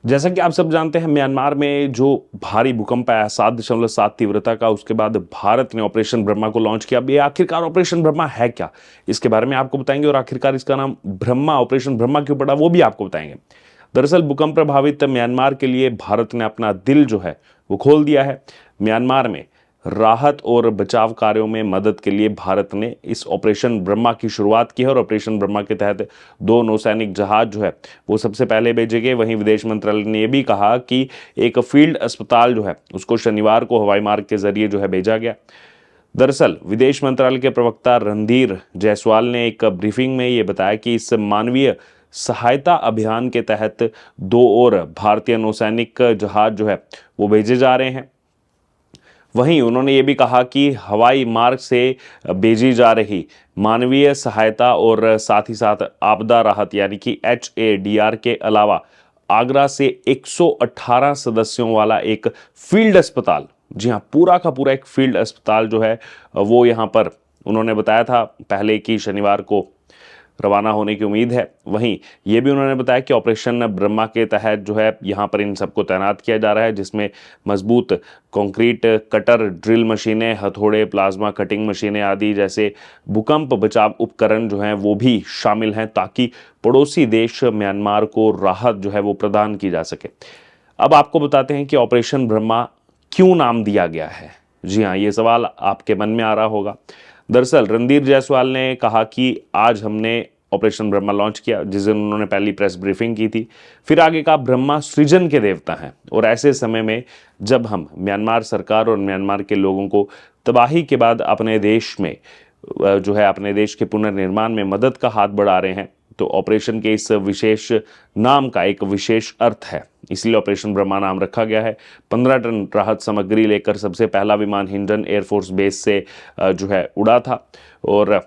जैसा कि आप सब जानते हैं, म्यांमार में जो भारी भूकंप आया 7.7 तीव्रता का, उसके बाद भारत ने ऑपरेशन ब्रह्मा को लॉन्च किया। अब ये आखिरकार ऑपरेशन ब्रह्मा है क्या, इसके बारे में आपको बताएंगे, और आखिरकार इसका नाम ब्रह्मा, ऑपरेशन ब्रह्मा क्यों पड़ा, वो भी आपको बताएंगे। दरअसल भूकंप प्रभावित म्यांमार के लिए भारत ने अपना दिल जो है वो खोल दिया है। म्यांमार में राहत और बचाव कार्यों में मदद के लिए भारत ने इस ऑपरेशन ब्रह्मा की शुरुआत की है, और ऑपरेशन ब्रह्मा के तहत 2 नौसैनिक जहाज जो है वो सबसे पहले भेजे गए। वहीं विदेश मंत्रालय ने यह भी कहा कि एक फील्ड अस्पताल जो है उसको शनिवार को हवाई मार्ग के जरिए जो है भेजा गया। दरअसल विदेश मंत्रालय के प्रवक्ता रणधीर जायसवाल ने एक ब्रीफिंग में ये बताया कि इस मानवीय सहायता अभियान के तहत 2 और भारतीय नौसैनिक जहाज जो है वो भेजे जा रहे हैं। वहीं उन्होंने ये भी कहा कि हवाई मार्ग से भेजी जा रही मानवीय सहायता और साथ ही साथ आपदा राहत यानी कि HADR के अलावा आगरा से 118 सदस्यों वाला एक फील्ड अस्पताल, जी हाँ, पूरा का पूरा एक फील्ड अस्पताल जो है वो यहाँ पर उन्होंने बताया था पहले कि शनिवार को रवाना होने की उम्मीद है। वहीं ये भी उन्होंने बताया कि ऑपरेशन ब्रह्मा के तहत जो है यहाँ पर इन सबको तैनात किया जा रहा है, जिसमें मजबूत कंक्रीट कटर, ड्रिल मशीनें, हथौड़े, प्लाज्मा कटिंग मशीनें आदि जैसे भूकंप बचाव उपकरण जो हैं वो भी शामिल हैं, ताकि पड़ोसी देश म्यांमार को राहत जो है वो प्रदान की जा सके। अब आपको बताते हैं कि ऑपरेशन ब्रह्मा क्यों नाम दिया गया है। जी हाँ, ये सवाल आपके मन में आ रहा होगा। दरअसल रणधीर जायसवाल ने कहा कि आज हमने ऑपरेशन ब्रह्मा लॉन्च किया, जिस दिन उन्होंने पहली प्रेस ब्रीफिंग की थी। फिर आगे कहा, ब्रह्मा सृजन के देवता हैं, और ऐसे समय में जब हम म्यांमार सरकार और म्यांमार के लोगों को तबाही के बाद अपने देश में जो है अपने देश के पुनर्निर्माण में मदद का हाथ बढ़ा रहे हैं, तो ऑपरेशन के इस विशेष नाम का एक विशेष अर्थ है, इसलिए ऑपरेशन ब्रह्मा नाम रखा गया है। 15 टन राहत सामग्री लेकर सबसे पहला विमान हिंडन एयरफोर्स बेस से जो है उड़ा था, और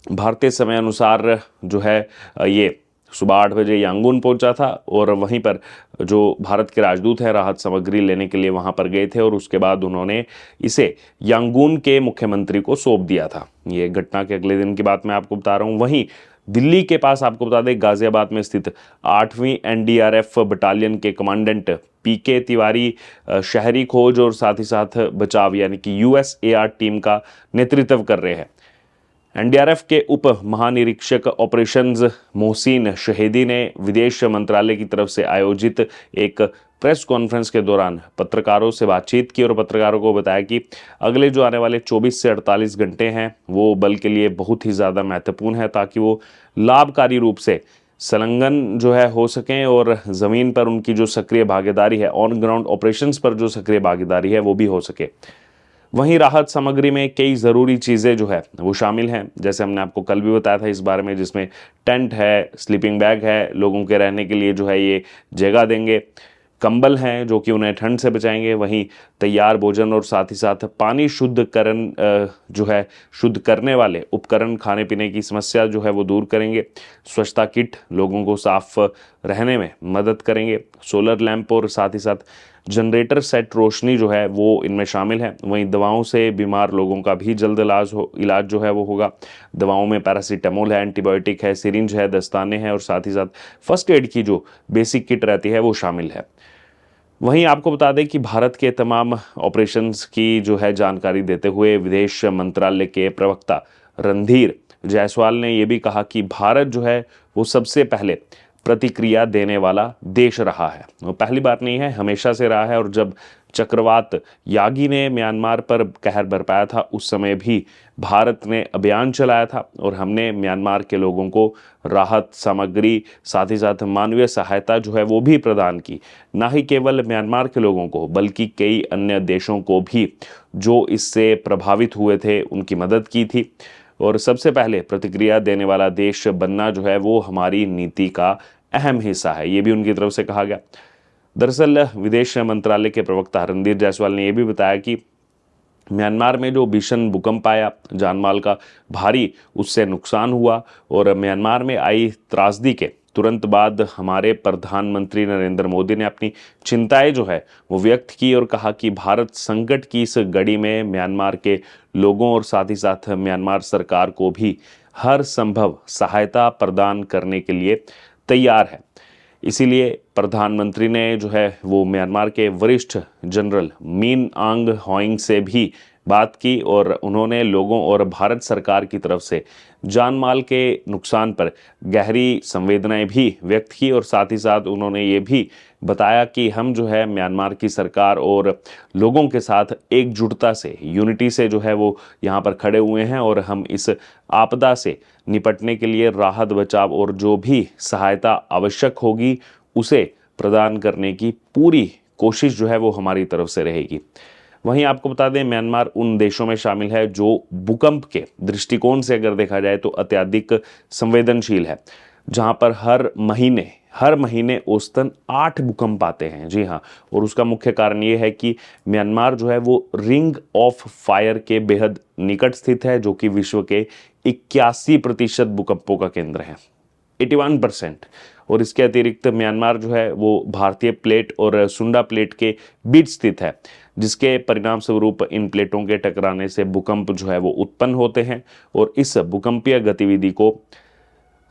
भारतीय समय अनुसार जो है ये सुबह 8 बजे यांगून पहुंचा था, और वहीं पर जो भारत के राजदूत हैं राहत सामग्री लेने के लिए वहां पर गए थे, और उसके बाद उन्होंने इसे यांगून के मुख्यमंत्री को सौंप दिया था। ये घटना के अगले दिन की बात मैं आपको बता रहा हूँ। वहीं दिल्ली के पास आपको बता दें, गाजियाबाद में स्थित 8वीं NDRF बटालियन के कमांडेंट PK तिवारी शहरी खोज और साथ ही साथ बचाव यानी कि USAR टीम का नेतृत्व कर रहे हैं। NDRF के उप महानिरीक्षक ऑपरेशंस मोहसिन शहीदी ने विदेश मंत्रालय की तरफ से आयोजित एक प्रेस कॉन्फ्रेंस के दौरान पत्रकारों से बातचीत की, और पत्रकारों को बताया कि अगले जो आने वाले 24 से 48 घंटे हैं वो बल के लिए बहुत ही ज़्यादा महत्वपूर्ण है, ताकि वो लाभकारी रूप से संलग्न जो है हो सकें, और ज़मीन पर उनकी जो सक्रिय भागीदारी है, ऑन ग्राउंड ऑपरेशंस पर जो सक्रिय भागीदारी है वो भी हो सके। वहीं राहत सामग्री में कई ज़रूरी चीज़ें जो है वो शामिल हैं, जैसे हमने आपको कल भी बताया था इस बारे में, जिसमें टेंट है, स्लीपिंग बैग है, लोगों के रहने के लिए जो है ये जगह देंगे, कंबल हैं जो कि उन्हें ठंड से बचाएंगे, वहीं तैयार भोजन और साथ ही साथ पानी शुद्धकरण जो है शुद्ध करने वाले उपकरण खाने पीने की समस्या जो है वो दूर करेंगे। स्वच्छता किट लोगों को साफ रहने में मदद करेंगे। सोलर लैंप और साथ ही साथ जनरेटर सेट रोशनी जो है वो इनमें शामिल है। वहीं दवाओं से बीमार लोगों का भी जल्द इलाज जो है वो होगा। दवाओं में पैरासीटामोल है, एंटीबायोटिक है, सिरिंज है, दस्ताने हैं, और साथ ही साथ फर्स्ट एड की जो बेसिक किट रहती है वो शामिल है। वहीं आपको बता दें कि भारत के तमाम ऑपरेशंस की जो है जानकारी देते हुए विदेश मंत्रालय के प्रवक्ता रणधीर जायसवाल ने यह भी कहा कि भारत जो है वो सबसे पहले प्रतिक्रिया देने वाला देश रहा है। वो पहली बार नहीं है, हमेशा से रहा है, और जब चक्रवात यागी ने म्यांमार पर कहर बरपाया था उस समय भी भारत ने अभियान चलाया था, और हमने म्यांमार के लोगों को राहत सामग्री साथ ही साथ मानवीय सहायता जो है वो भी प्रदान की। ना ही केवल म्यांमार के लोगों को बल्कि कई अन्य देशों को भी जो इससे प्रभावित हुए थे उनकी मदद की थी, और सबसे पहले प्रतिक्रिया देने वाला देश बनना जो है वो हमारी नीति का अहम हिस्सा है, ये भी उनकी तरफ से कहा गया। दरअसल विदेश मंत्रालय के प्रवक्ता रणधीर जायसवाल ने यह भी बताया कि म्यांमार में जो भीषण भूकंप आया, जानमाल का भारी उससे नुकसान हुआ, और म्यांमार में आई त्रासदी के तुरंत बाद हमारे प्रधानमंत्री नरेंद्र मोदी ने अपनी चिंताएं जो है वो व्यक्त की, और कहा कि भारत संकट की इस घड़ी में म्यांमार के लोगों और साथ ही साथ म्यांमार सरकार को भी हर संभव सहायता प्रदान करने के लिए तैयार है। इसीलिए प्रधानमंत्री ने जो है वो म्यांमार के वरिष्ठ जनरल मिन आंग होइंग से भी बात की और उन्होंने लोगों और भारत सरकार की तरफ से जान माल के नुकसान पर गहरी संवेदनाएं भी व्यक्त की और साथ ही साथ उन्होंने ये भी बताया कि हम जो है म्यांमार की सरकार और लोगों के साथ एकजुटता से यूनिटी से जो है वो यहाँ पर खड़े हुए हैं और हम इस आपदा से निपटने के लिए राहत बचाव और जो भी सहायता आवश्यक होगी उसे प्रदान करने की पूरी कोशिश जो है वो हमारी तरफ से रहेगी। वहीं आपको बता दें म्यांमार उन देशों में शामिल है जो भूकंप के दृष्टिकोण से अगर देखा जाए तो अत्यधिक संवेदनशील है, जहां पर हर महीने औसतन 8 भूकंप आते हैं। जी हाँ, और उसका मुख्य कारण ये है कि म्यांमार जो है वो रिंग ऑफ फायर के बेहद निकट स्थित है, जो कि विश्व के 81% भूकंपों का केंद्र है, 81%। और इसके अतिरिक्त म्यांमार जो है वो भारतीय प्लेट और सुंडा प्लेट के बीच स्थित है, जिसके परिणाम स्वरूप इन प्लेटों के टकराने से भूकंप जो है वो उत्पन्न होते हैं और इस भूकंपीय गतिविधि को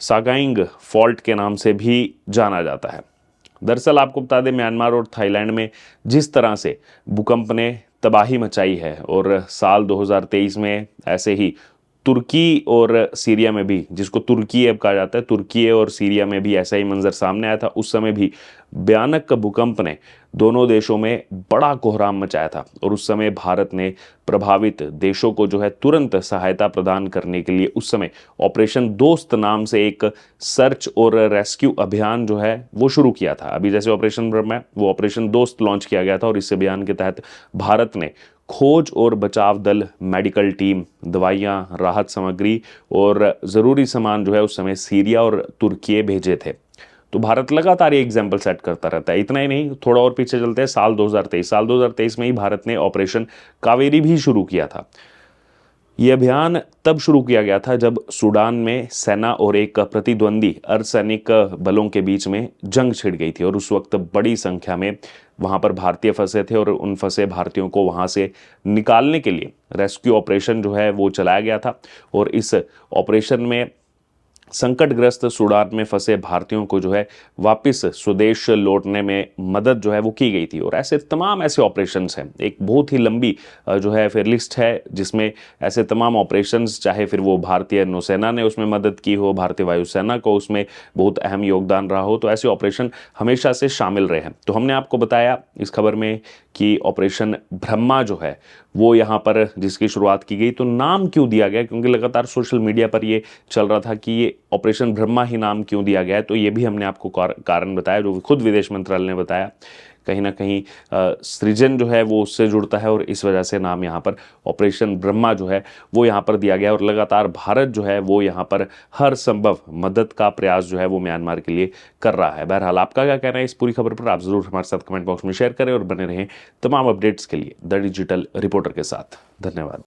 सागाइंग फॉल्ट के नाम से भी जाना जाता है। दरअसल आपको बता दें म्यांमार और थाईलैंड में जिस तरह से भूकंप ने तबाही मचाई है और साल 2023 में ऐसे ही तुर्की और सीरिया में भी, जिसको तुर्की अब कहा जाता है, तुर्की और सीरिया में भी ऐसा ही मंजर सामने आया था। उस समय भी भयानक भूकंप ने दोनों देशों में बड़ा कोहराम मचाया था और उस समय भारत ने प्रभावित देशों को जो है तुरंत सहायता प्रदान करने के लिए उस समय ऑपरेशन दोस्त नाम से एक सर्च और रेस्क्यू अभियान जो है वो शुरू किया था। अभी जैसे ऑपरेशन ब्रह्मा है, वो ऑपरेशन दोस्त लॉन्च किया गया था और इस अभियान के तहत भारत ने खोज और बचाव दल, मेडिकल टीम, दवाइयाँ, राहत सामग्री और ज़रूरी सामान जो है उस समय सीरिया और तुर्की भेजे थे। तो भारत लगातार ये एग्जाम्पल सेट करता रहता है। इतना ही नहीं, थोड़ा और पीछे चलते हैं, साल 2023 में ही भारत ने ऑपरेशन कावेरी भी शुरू किया था। ये अभियान तब शुरू किया गया था जब सूडान में सेना और एक प्रतिद्वंदी अर्धसैनिक बलों के बीच में जंग छिड़ गई थी और उस वक्त बड़ी संख्या में वहां पर भारतीय फंसे थे और उन फंसे भारतीयों को वहां से निकालने के लिए रेस्क्यू ऑपरेशन जो है वो चलाया गया था और इस ऑपरेशन में संकटग्रस्त सूडान में फंसे भारतीयों को जो है वापस स्वदेश लौटने में मदद जो है वो की गई थी। और ऐसे तमाम ऐसे ऑपरेशंस हैं, एक बहुत ही लंबी जो है फिर लिस्ट है जिसमें ऐसे तमाम ऑपरेशंस, चाहे फिर वो भारतीय नौसेना ने उसमें मदद की हो, भारतीय वायुसेना को उसमें बहुत अहम योगदान रहा हो, तो ऐसे ऑपरेशन हमेशा से शामिल रहे हैं। तो हमने आपको बताया इस खबर में कि ऑपरेशन ब्रह्मा जो है वो यहाँ पर जिसकी शुरुआत की गई, तो नाम क्यों दिया गया, क्योंकि लगातार सोशल मीडिया पर ये चल रहा था कि ये ऑपरेशन ब्रह्मा ही नाम क्यों दिया गया है। तो ये भी हमने आपको कारण बताया, जो खुद विदेश मंत्रालय ने बताया। कहीं ना कहीं सृजन जो है वो उससे जुड़ता है और इस वजह से नाम यहाँ पर ऑपरेशन ब्रह्मा जो है वो यहाँ पर दिया गया और लगातार भारत जो है वो यहाँ पर हर संभव मदद का प्रयास जो है वो म्यांमार के लिए कर रहा है। बहरहाल आपका क्या कहना है इस पूरी खबर पर, आप जरूर हमारे साथ कमेंट बॉक्स में शेयर करें और बने रहें तमाम अपडेट्स के लिए द डिजिटल रिपोर्टर के साथ। धन्यवाद।